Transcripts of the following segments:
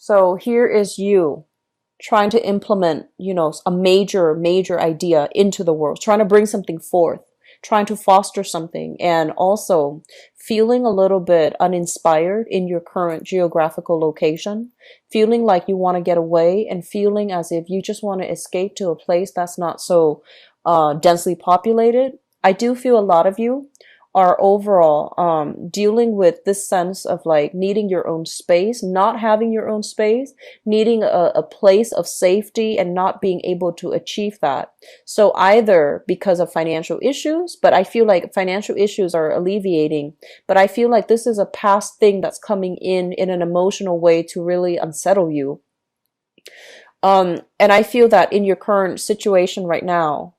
So here is you trying to implement, a major idea into the world, trying to bring something forth, trying to foster something, and also feeling a little bit uninspired in your current geographical location, feeling like you want to get away and feeling as if you just want to escape to a place that's not so densely populated. I do feel a lot of you are overall dealing with this sense of like needing your own space, not having your own space, needing a place of safety and not being able to achieve that. So either because of financial issues, but I feel like financial issues are alleviating, but I feel like this is a past thing that's coming in an emotional way to really unsettle you. And I feel that in your current situation right now,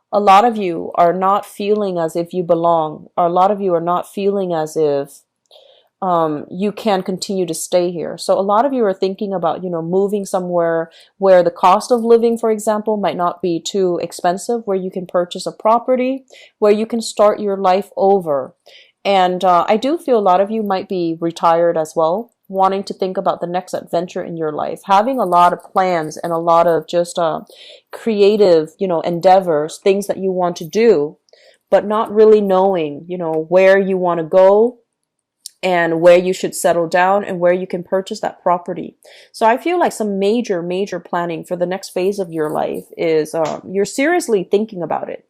a lot of you are not feeling as if you belong, or a lot of you are not feeling as if you can continue to stay here. So a lot of you are thinking about, moving somewhere where the cost of living, for example, might not be too expensive, where you can purchase a property, where you can start your life over. And I do feel a lot of you might be retired as well, wanting to think about the next adventure in your life, having a lot of plans and a lot of just creative, endeavors, things that you want to do, but not really knowing, where you want to go and where you should settle down and where you can purchase that property. So I feel like some major planning for the next phase of your life is you're seriously thinking about it.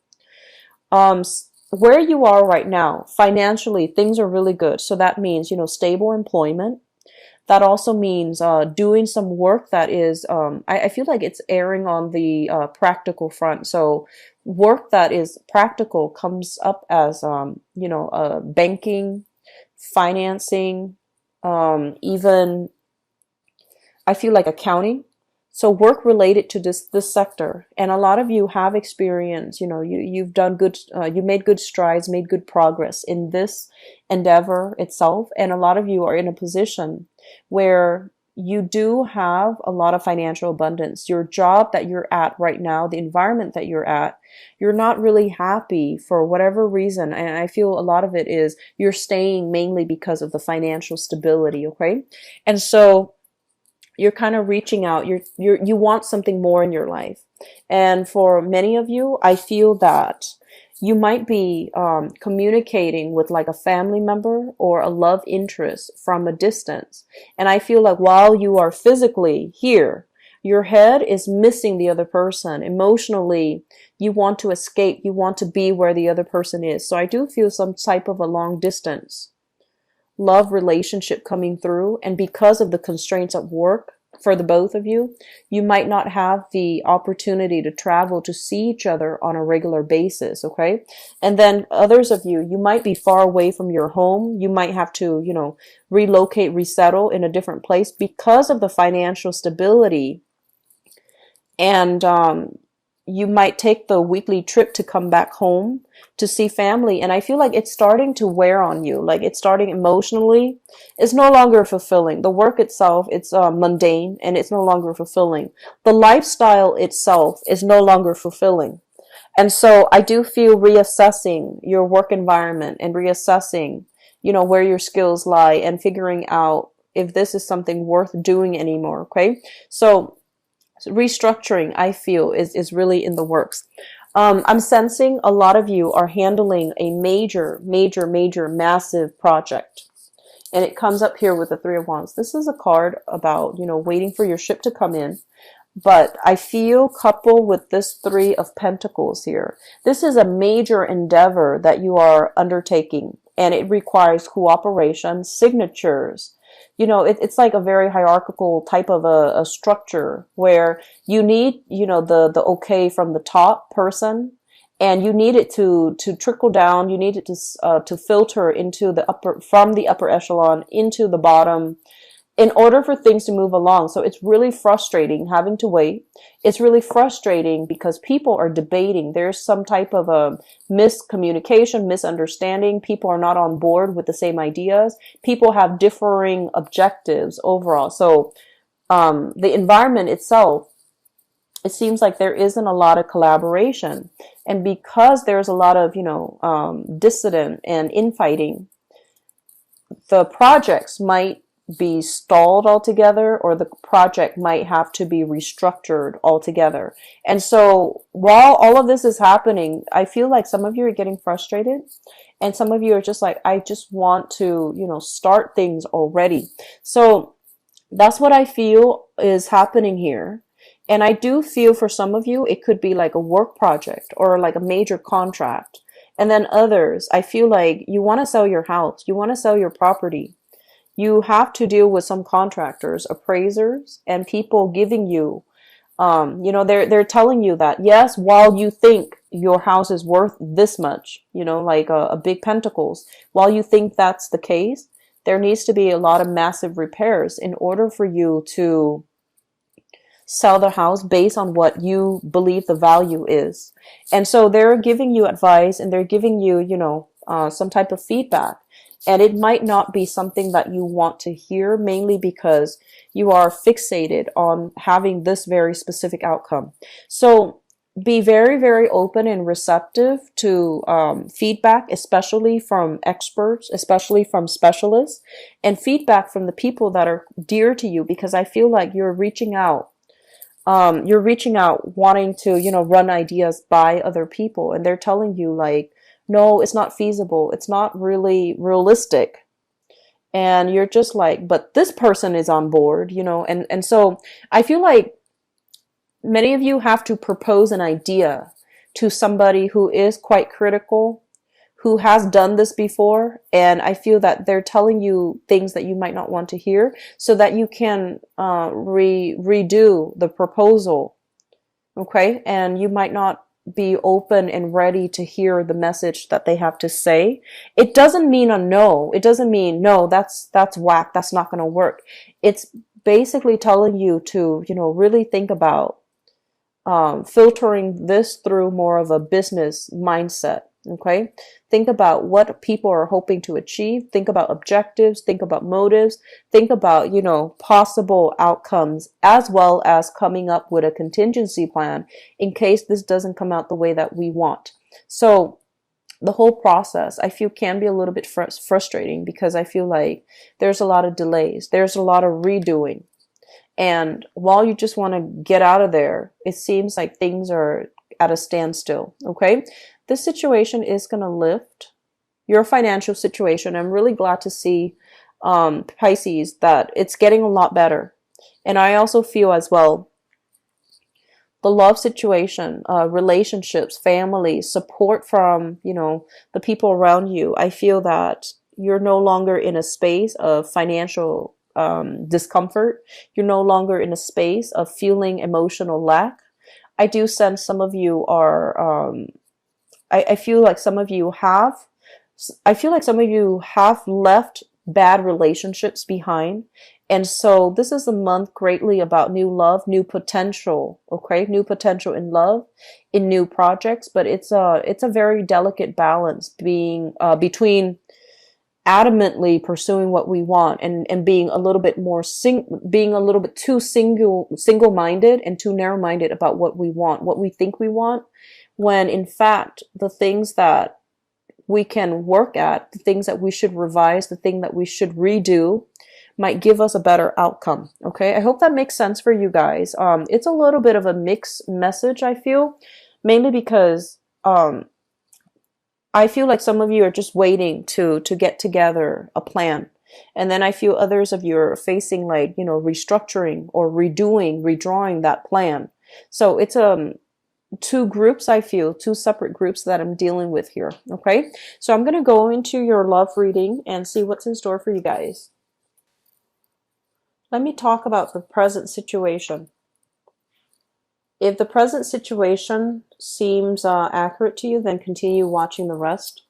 Where you are right now, financially, things are really good. So that means, stable employment. That also means doing some work that is, I feel like it's erring on the practical front. So work that is practical comes up as, banking, financing, even I feel like accounting. So work related to this sector, and a lot of you have experience. You've done good. You made good strides, made good progress in this endeavor itself, and a lot of you are in a position where you do have a lot of financial abundance. Your job that you're at right now, the environment that you're at, you're not really happy for whatever reason, and I feel a lot of it is you're staying mainly because of the financial stability. Okay, and so you're kind of reaching out. You want something more in your life. And for many of you, I feel that you might be communicating with like a family member or a love interest from a distance. And I feel like while you are physically here, your head is missing the other person. Emotionally, you want to escape. You want to be where the other person is. So I do feel some type of a long distance love relationship coming through, and because of the constraints at work for the both of you, you might not have the opportunity to travel to see each other on a regular basis. Okay, and then others of you, you might be far away from your home. You might have to, relocate, resettle in a different place because of the financial stability, and you might take the weekly trip to come back home to see family. And I feel like it's starting to wear on you. Like it's starting emotionally. It's no longer fulfilling. The work itself, it's mundane and it's no longer fulfilling. The lifestyle itself is no longer fulfilling. And so I do feel reassessing your work environment and reassessing, where your skills lie and figuring out if this is something worth doing anymore. Okay. So restructuring, I feel, is really in the works. I'm sensing a lot of you are handling a major, massive project. And it comes up here with the Three of Wands. This is a card about, waiting for your ship to come in. But I feel coupled with this Three of Pentacles here, this is a major endeavor that you are undertaking. And it requires cooperation, signatures. It's like a very hierarchical type of a structure where you need, the okay from the top person, and you need it to trickle down. You need it to filter into from the upper echelon into the bottom in order for things to move along. So it's really frustrating having to wait. It's really frustrating because people are debating. There's some type of a miscommunication, misunderstanding. People are not on board with the same ideas. People have differing objectives overall. So the environment itself, it seems like there isn't a lot of collaboration. And because there's a lot of, dissident and infighting, the projects might be stalled altogether, or the project might have to be restructured altogether. And so while all of this is happening, I feel like some of you are getting frustrated, and some of you are just like, I just want to, start things already. So that's what I feel is happening here. And I do feel for some of you, it could be like a work project or like a major contract. And then others, I feel like you want to sell your house, you want to sell your property. You have to deal with some contractors, appraisers, and people giving you, they're telling you that, yes, while you think your house is worth this much, like a big pentacles, while you think that's the case, there needs to be a lot of massive repairs in order for you to sell the house based on what you believe the value is. And so they're giving you advice, and they're giving you, some type of feedback. And it might not be something that you want to hear, mainly because you are fixated on having this very specific outcome. So be very, very open and receptive to feedback, especially from experts, especially from specialists, and feedback from the people that are dear to you, because I feel like you're reaching out. You're reaching out wanting to, run ideas by other people, and they're telling you like, no, it's not feasible. It's not really realistic. And you're just like, but this person is on board, and so I feel like many of you have to propose an idea to somebody who is quite critical, who has done this before. And I feel that they're telling you things that you might not want to hear, so that you can redo the proposal. Okay. And you might not be open and ready to hear the message that they have to say. It doesn't mean a no. It doesn't mean, no, that's whack. That's not going to work. It's basically telling you to, really think about filtering this through more of a business mindset. Okay. Think about what people are hoping to achieve. Think about objectives. Think about motives. Think about, possible outcomes, as well as coming up with a contingency plan in case this doesn't come out the way that we want. So the whole process, I feel, can be a little bit frustrating, because I feel like there's a lot of delays. There's a lot of redoing. And while you just want to get out of there, it seems like things are at a standstill. Okay. This situation is going to lift your financial situation. I'm really glad to see, Pisces, that it's getting a lot better. And I also feel as well, the love situation, relationships, family, support from, the people around you. I feel that you're no longer in a space of financial discomfort. You're no longer in a space of feeling emotional lack. I do sense some of you are, I feel like some of you have left bad relationships behind. And so this is a month greatly about new love, new potential, okay? New potential in love, in new projects, but it's a very delicate balance being, between adamantly pursuing what we want, and being a little bit more being a little bit too single-minded and too narrow-minded about what we want, what we think we want, when in fact the things that we can work at, the things that we should revise, the thing that we should redo might give us a better outcome. Okay, I hope that makes sense for you guys. It's a little bit of a mixed message, I feel, mainly because I feel like some of you are just waiting to get together a plan. And then I feel others of you are facing like, restructuring or redrawing that plan. So it's two groups, I feel, two separate groups that I'm dealing with here. Okay, so I'm going to go into your love reading and see what's in store for you guys. Let me talk about the present situation. If the present situation seems accurate to you, then continue watching the rest.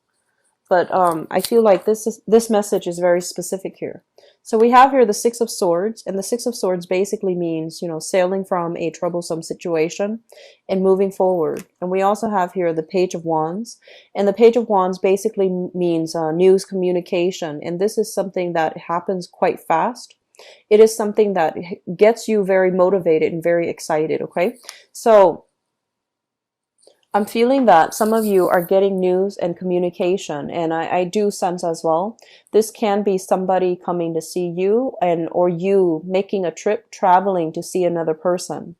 But I feel like this message is very specific here. So we have here the Six of Swords, and the Six of Swords basically means, sailing from a troublesome situation and moving forward. And we also have here the Page of Wands, and the Page of Wands basically means news communication. And this is something that happens quite fast. It is something that gets you very motivated and very excited. Okay, so I'm feeling that some of you are getting news and communication, and I do sense as well. This can be somebody coming to see you, and or you making a trip, traveling to see another person.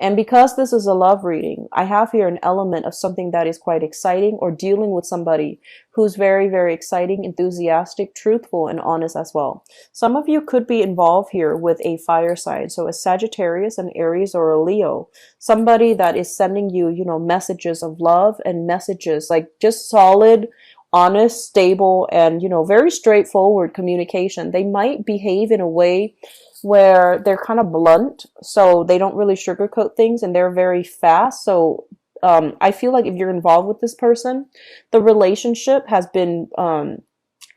And because this is a love reading, I have here an element of something that is quite exciting, or dealing with somebody who's very, very exciting, enthusiastic, truthful, and honest as well. Some of you could be involved here with a fire sign, so a Sagittarius, an Aries, or a Leo. Somebody that is sending you, messages of love and messages like just solid, honest, stable, and, very straightforward communication. They might behave in a way where they're kind of blunt, so they don't really sugarcoat things, and they're very fast. So I feel like if you're involved with this person, the relationship has been,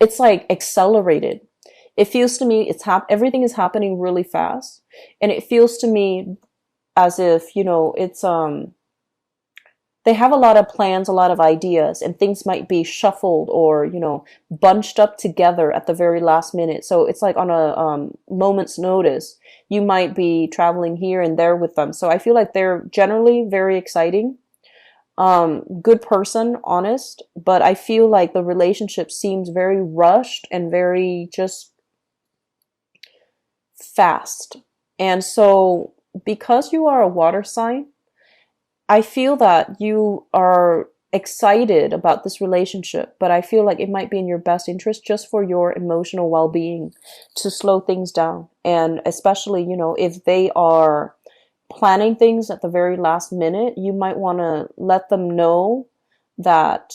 it's like accelerated. It feels to me everything is happening really fast, and it feels to me as if, it's they have a lot of plans, a lot of ideas, and things might be shuffled or, bunched up together at the very last minute. So it's like on a moment's notice, you might be traveling here and there with them. So I feel like they're generally very exciting, good person, honest, but I feel like the relationship seems very rushed and very just fast. And so because you are a water sign, I feel that you are excited about this relationship, but I feel like it might be in your best interest, just for your emotional well-being, to slow things down. And especially, if they are planning things at the very last minute, you might want to let them know that,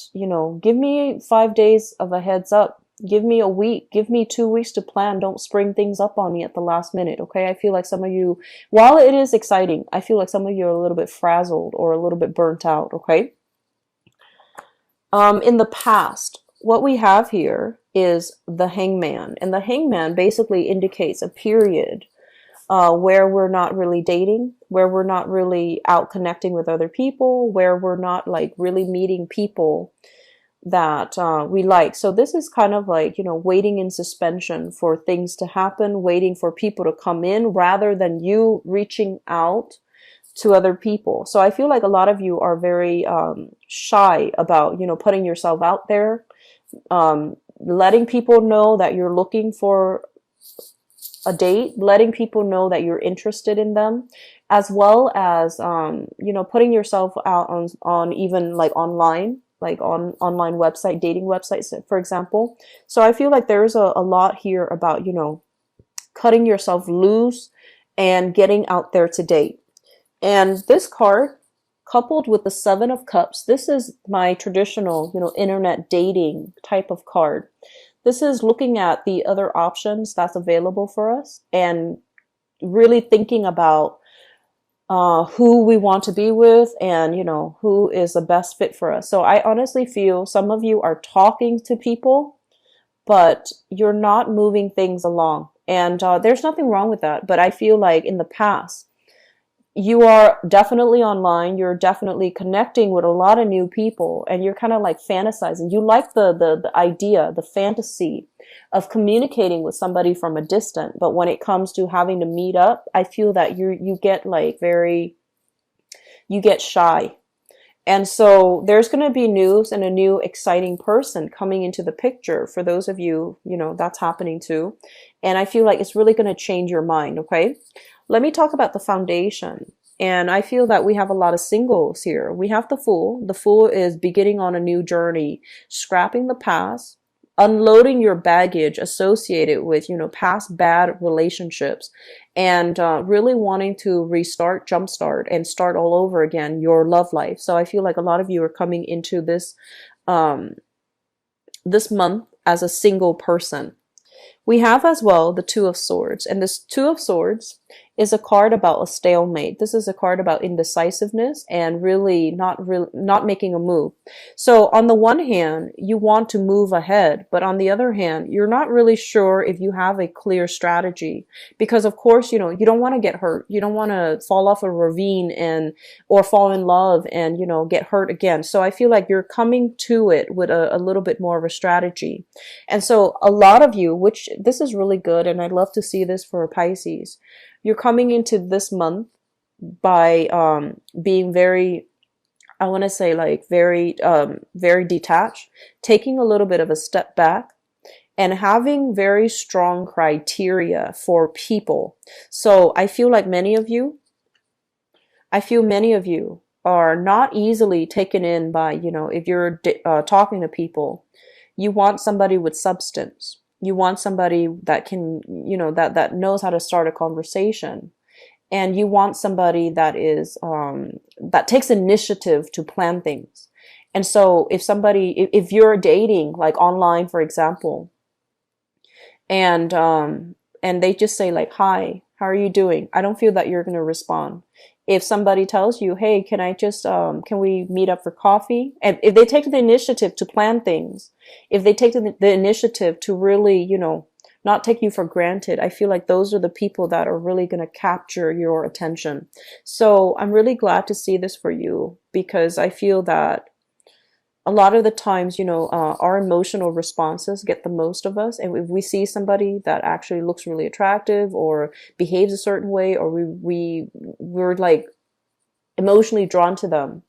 give me 5 days of a heads up. Give me a week, give me 2 weeks to plan. Don't spring things up on me at the last minute. Okay. I feel like some of you, while it is exciting, I feel like some of you are a little bit frazzled or a little bit burnt out. Okay. In the past, what we have here is the hangman, and the hangman basically indicates a period where we're not really dating, where we're not really out connecting with other people, where we're not like really meeting people that we like. So this is kind of like, waiting in suspension for things to happen, waiting for people to come in rather than you reaching out to other people. So I feel like a lot of you are very shy about, putting yourself out there, letting people know that you're looking for a date, letting people know that you're interested in them, as well as, putting yourself out on even like online, like on online website, dating websites, for example. So I feel like there's a lot here about, cutting yourself loose and getting out there to date. And this card, coupled with the Seven of Cups, this is my traditional, internet dating type of card. This is looking at the other options that's available for us and really thinking about who we want to be with, and who is the best fit for us. So I honestly feel some of you are talking to people, but you're not moving things along, and there's nothing wrong with that. But I feel like in the past, you are definitely online, you're definitely connecting with a lot of new people, and you're kind of like fantasizing. You like the idea, the fantasy of communicating with somebody from a distance, but when it comes to having to meet up, I feel that you get like you get shy. And so there's going to be news and a new exciting person coming into the picture for those of you, that's happening too. And I feel like it's really going to change your mind. Okay. Let me talk about the foundation. And I feel that we have a lot of singles here. We have the Fool. The Fool is beginning on a new journey, scrapping the past, unloading your baggage associated with, past bad relationships, and really wanting to restart, jumpstart, and start all over again your love life. So I feel like a lot of you are coming into this, this month as a single person. We have as well the Two of Swords, and this Two of Swords is a card about a stalemate. This is a card about indecisiveness and really not making a move. So on the one hand, you want to move ahead, but on the other hand, you're not really sure if you have a clear strategy, because of course, you don't want to get hurt. You don't want to fall off a ravine or fall in love and, get hurt again. So I feel like you're coming to it with a little bit more of a strategy. And so a lot of you, which this is really good, and I'd love to see this for Pisces, you're coming into this month by being very I want to say like very detached, taking a little bit of a step back and having very strong criteria for people. So I feel many of you are not easily taken in by, if you're talking to people, you want somebody with substance. You want somebody that can, that knows how to start a conversation. And you want somebody that is, that takes initiative to plan things. And so if you're dating, like online, for example, and they just say like, hi, how are you doing? I don't feel that you're going to respond. If somebody tells you, hey, can we meet up for coffee? And if they take the initiative to plan things, if they take the initiative to really, not take you for granted, I feel like those are the people that are really going to capture your attention. So I'm really glad to see this for you, because I feel that a lot of the times, our emotional responses get the most of us. And if we see somebody that actually looks really attractive or behaves a certain way, or we're like emotionally drawn to them,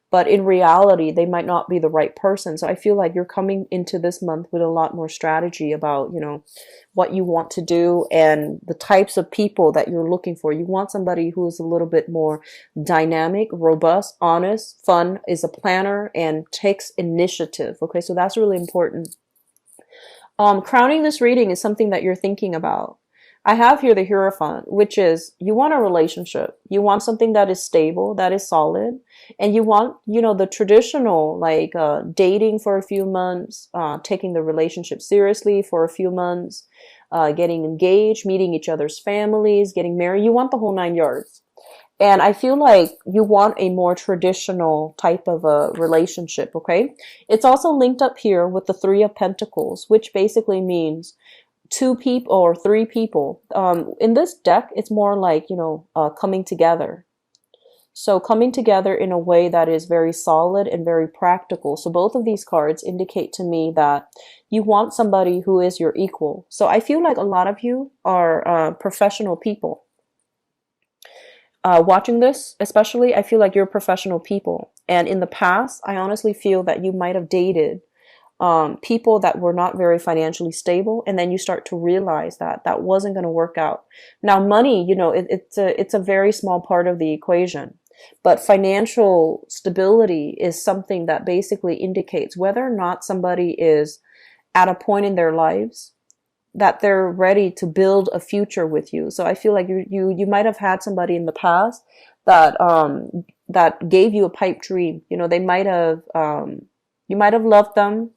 but in reality, they might not be the right person. So I feel like you're coming into this month with a lot more strategy about, what you want to do and the types of people that you're looking for. You want somebody who is a little bit more dynamic, robust, honest, fun, is a planner, and takes initiative. Okay, so that's really important. Crowning this reading is something that you're thinking about. I have here the Hierophant, which is you want a relationship. You want something that is stable, that is solid. And you want, the traditional, like dating for a few months, taking the relationship seriously for a few months, getting engaged, meeting each other's families, getting married. You want the whole 9 yards. And I feel like you want a more traditional type of a relationship, okay? It's also linked up here with the Three of Pentacles, which basically means two people or three people. In this deck, it's more like, coming together. So coming together in a way that is very solid and very practical. So both of these cards indicate to me that you want somebody who is your equal. So I feel like a lot of you are professional people. Watching this, especially, I feel like you're professional people. And in the past, I honestly feel that you might have dated people that were not very financially stable, and then you start to realize that that wasn't going to work out. Now, money, it's a very small part of the equation, but financial stability is something that basically indicates whether or not somebody is at a point in their lives that they're ready to build a future with you. So I feel like you might have had somebody in the past that gave you a pipe dream. They might have you might have loved them,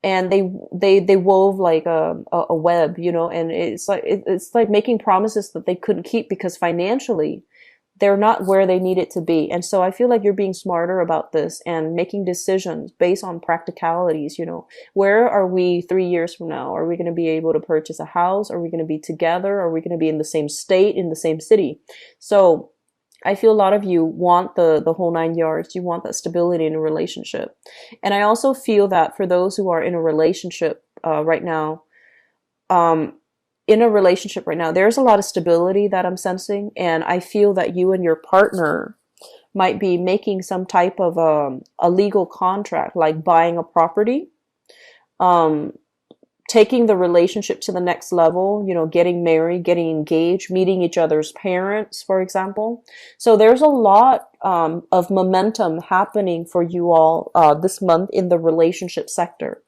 and they wove like a web, and it's like making promises that they couldn't keep because financially they're not where they need it to be. And so I feel like you're being smarter about this and making decisions based on practicalities. Where are we 3 years from now? Are we going to be able to purchase a house? Are we going to be together? Are we going to be in the same state, in the same city? So I feel a lot of you want the whole 9 yards. You want that stability in a relationship. And I also feel that for those who are in a relationship right now, there's a lot of stability that I'm sensing. And I feel that you and your partner might be making some type of a legal contract, like buying a property, taking the relationship to the next level, getting married, getting engaged, meeting each other's parents, for example. So there's a lot of momentum happening for you all this month in the relationship sector.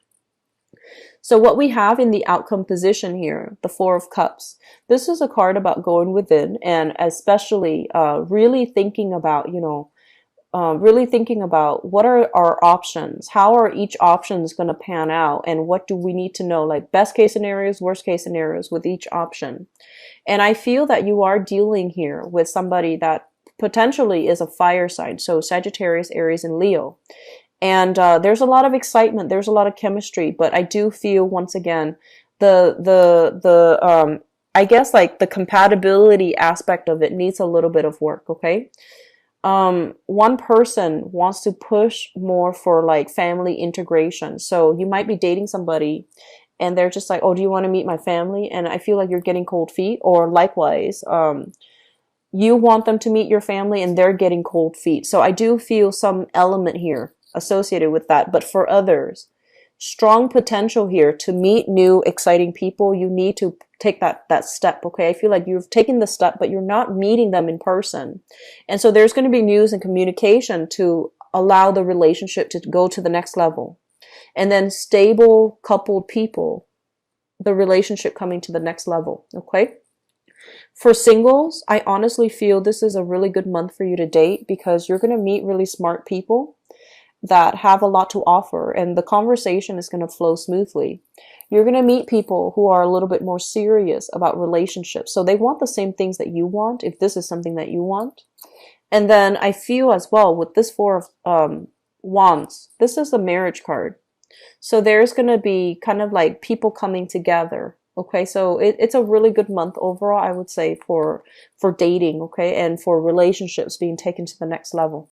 So what we have in the outcome position here, the Four of Cups, this is a card about going within, and especially really thinking about, what are our options? How are each options going to pan out? And what do we need to know? Like best case scenarios, worst case scenarios with each option. And I feel that you are dealing here with somebody that potentially is a fire sign. So Sagittarius, Aries, and Leo. And there's a lot of excitement. There's a lot of chemistry. But I do feel, once again, I guess like the compatibility aspect of it needs a little bit of work, okay? One person wants to push more for like family integration. So you might be dating somebody and they're just like, oh, do you want to meet my family? And I feel like you're getting cold feet. Or likewise, You want them to meet your family and they're getting cold feet. So I do feel some element here associated with that. But for others, strong potential here to meet new, exciting people. You need to take that step. Okay. I feel like you've taken the step, but you're not meeting them in person. And so there's going to be news and communication to allow the relationship to go to the next level. And then stable coupled people, the relationship coming to the next level. Okay. For singles, I honestly feel this is a really good month for you to date because you're going to meet really smart people that have a lot to offer and the conversation is going to flow smoothly. You're going to meet people who are a little bit more serious about relationships. So they want the same things that you want if this is something that you want. And then I feel as well with this Four of Wands, this is a marriage card. So there's going to be kind of like people coming together. Okay, so it's a really good month overall, I would say, for dating, okay, and for relationships being taken to the next level.